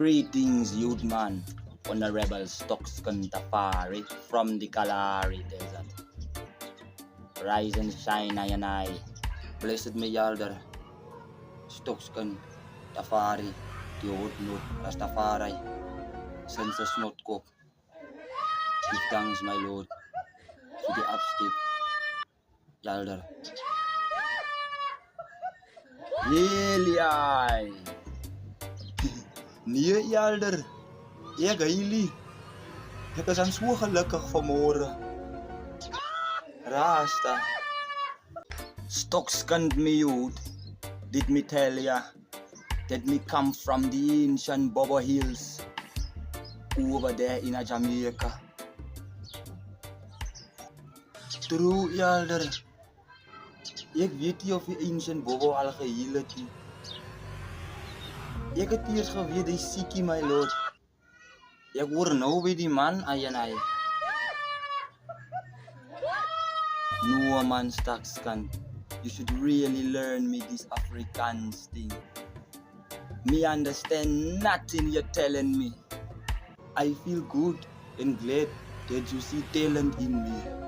Greetings, youth man. Honorable Stockscon Tafari from the Kalahari Desert. Rise and shine, I and I. Blessed me Yalder. Stockscon Tafari. The old Lord Rastafari. Census not cook. Give thanks, my Lord. To the upstep. Yalder. Yeliai. Nee, Yalder. Ek heilie. Ek is aan so gelukkig vanmôre. Rasta. Stockscon me youth. Did me tell ya that me come from the ancient Bobo Hills over there in Jamaica. True, Yalder. Ek weet nie of die ancient Bobo al geheel het nie. Ek het eers geweet hy siekie, my lord. Ek hoor nou by die man, I and I. No man Stockscon. You should really learn me this Afrikaans thing. Me understand nothing you're telling me. I feel good and glad that you see talent in me.